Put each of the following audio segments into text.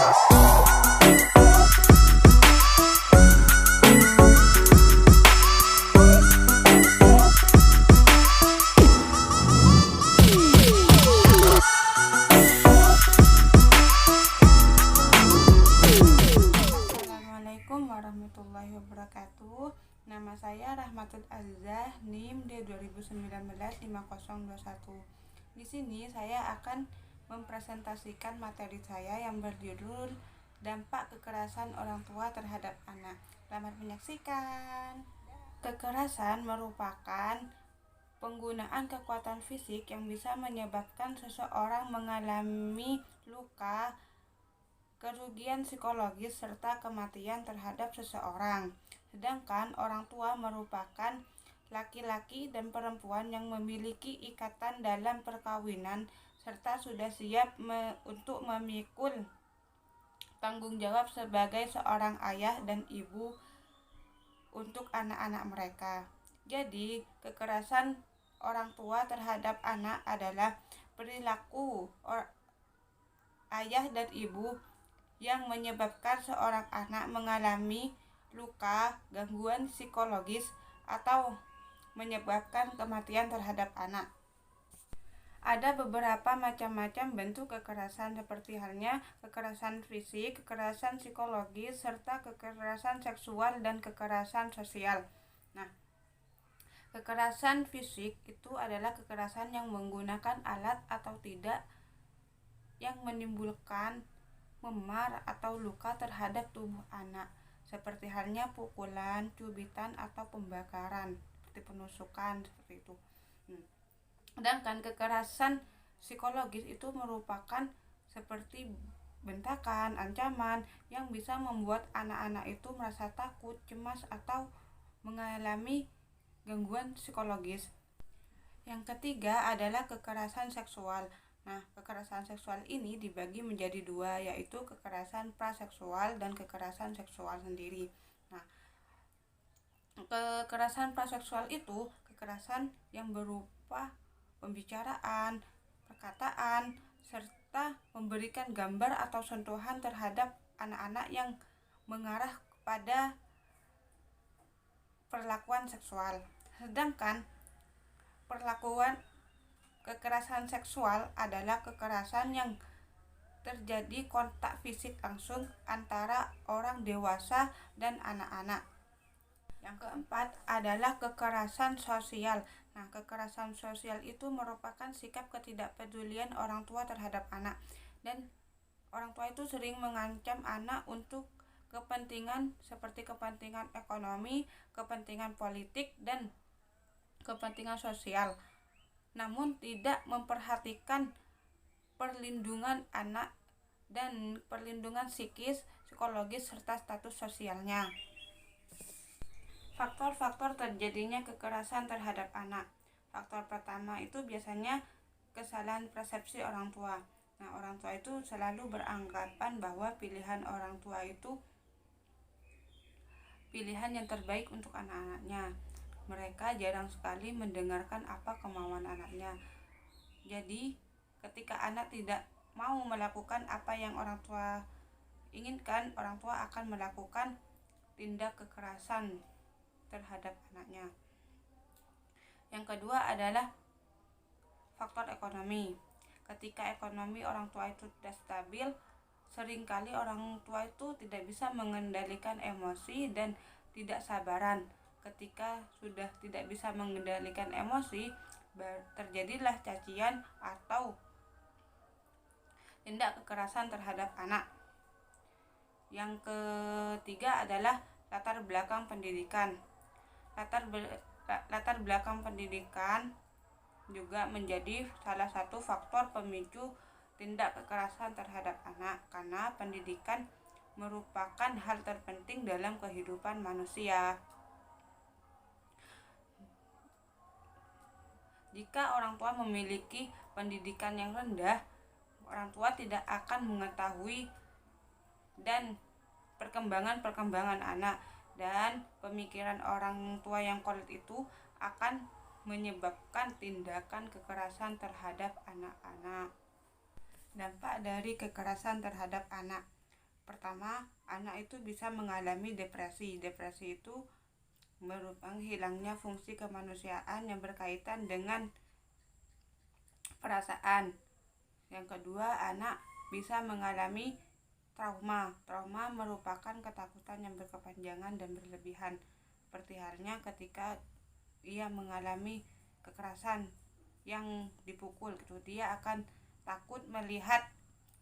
Assalamualaikum warahmatullahi wabarakatuh. Nama saya Rahmatul Azizah, NIM D2019-5021. Di sini saya akan mempresentasikan materi saya yang berjudul Dampak Kekerasan Orang Tua Terhadap Anak. Selamat menyaksikan. Kekerasan merupakan penggunaan kekuatan fisik yang bisa menyebabkan seseorang mengalami luka, kerugian psikologis, serta kematian terhadap seseorang. Sedangkan orang tua merupakan laki-laki dan perempuan yang memiliki ikatan dalam perkawinan serta sudah siap untuk memikul tanggung jawab sebagai seorang ayah dan ibu untuk anak-anak mereka. Jadi, kekerasan orang tua terhadap anak adalah perilaku ayah dan ibu yang menyebabkan seorang anak mengalami luka, gangguan psikologis, atau menyebabkan kematian terhadap anak. Ada beberapa macam-macam bentuk kekerasan seperti halnya kekerasan fisik, kekerasan psikologis, serta kekerasan seksual dan kekerasan sosial. Nah, kekerasan fisik itu adalah kekerasan yang menggunakan alat atau tidak yang menimbulkan memar atau luka terhadap tubuh anak, seperti halnya pukulan, cubitan, atau pembakaran, seperti penusukan, seperti itu. Sedangkan kekerasan psikologis itu merupakan seperti bentakan, ancaman yang bisa membuat anak-anak itu merasa takut, cemas, atau mengalami gangguan psikologis. Yang ketiga adalah kekerasan seksual. Nah, kekerasan seksual ini dibagi menjadi dua, yaitu kekerasan praseksual dan kekerasan seksual sendiri. Nah, kekerasan praseksual itu kekerasan yang berupa pembicaraan, perkataan, serta memberikan gambar atau sentuhan terhadap anak-anak yang mengarah kepada perlakuan seksual. Sedangkan kekerasan seksual adalah kekerasan yang terjadi kontak fisik langsung antara orang dewasa dan anak-anak. Yang keempat adalah kekerasan sosial. Nah, kekerasan sosial itu merupakan sikap ketidakpedulian orang tua terhadap anak, dan orang tua itu sering mengancam anak untuk kepentingan seperti kepentingan ekonomi, kepentingan politik, dan kepentingan sosial, namun tidak memperhatikan perlindungan anak dan perlindungan psikis, psikologis, serta status sosialnya. Faktor-faktor terjadinya kekerasan terhadap anak. Faktor pertama itu biasanya kesalahan persepsi orang tua. Nah, orang tua itu selalu beranggapan bahwa pilihan orang tua itu pilihan yang terbaik untuk anak-anaknya. Mereka jarang sekali mendengarkan apa kemauan anaknya. Jadi, ketika anak tidak mau melakukan apa yang orang tua inginkan, orang tua akan melakukan tindak kekerasan terhadap anaknya. Yang kedua adalah faktor ekonomi. Ketika ekonomi orang tua itu tidak stabil, seringkali orang tua itu tidak bisa mengendalikan emosi dan tidak sabaran. Ketika sudah tidak bisa mengendalikan emosi, terjadilah cacian atau tindak kekerasan terhadap anak. Yang ketiga adalah latar belakang pendidikan. Latar belakang pendidikan juga menjadi salah satu faktor pemicu tindak kekerasan terhadap anak, karena pendidikan merupakan hal terpenting dalam kehidupan manusia. Jika orang tua memiliki pendidikan yang rendah, orang tua tidak akan mengetahui dan perkembangan anak, dan pemikiran orang tua yang kolot itu akan menyebabkan tindakan kekerasan terhadap anak-anak. Dampak dari kekerasan terhadap anak. Pertama, anak itu bisa mengalami depresi. Depresi itu merupakan hilangnya fungsi kemanusiaan yang berkaitan dengan perasaan. Yang kedua, anak bisa mengalami trauma. Trauma merupakan ketakutan yang berkepanjangan dan berlebihan. Seperti halnya ketika ia mengalami kekerasan yang dipukul gitu, dia akan takut melihat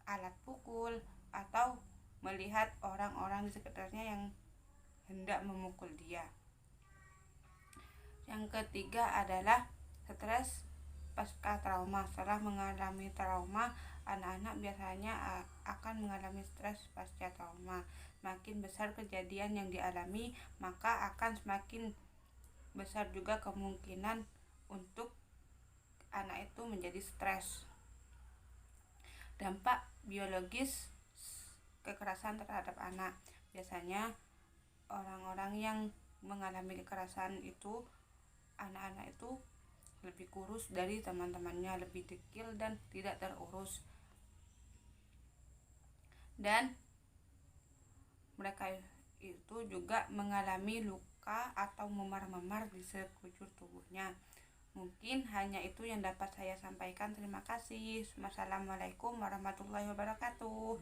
alat pukul atau melihat orang-orang di sekitarnya yang hendak memukul dia. Yang ketiga adalah stres pasca trauma. Setelah mengalami trauma, anak-anak biasanya akan mengalami stres pasca trauma. Semakin besar kejadian yang dialami, maka akan semakin besar juga kemungkinan untuk anak itu menjadi stres. Dampak biologis kekerasan terhadap anak. Biasanya orang-orang yang mengalami kekerasan itu, anak-anak itu lebih kurus dari teman-temannya, lebih dekil dan tidak terurus. Dan mereka itu juga mengalami luka atau memar-memar di sekujur tubuhnya. Mungkin hanya itu yang dapat saya sampaikan. Terima kasih. Wassalamualaikum warahmatullahi wabarakatuh.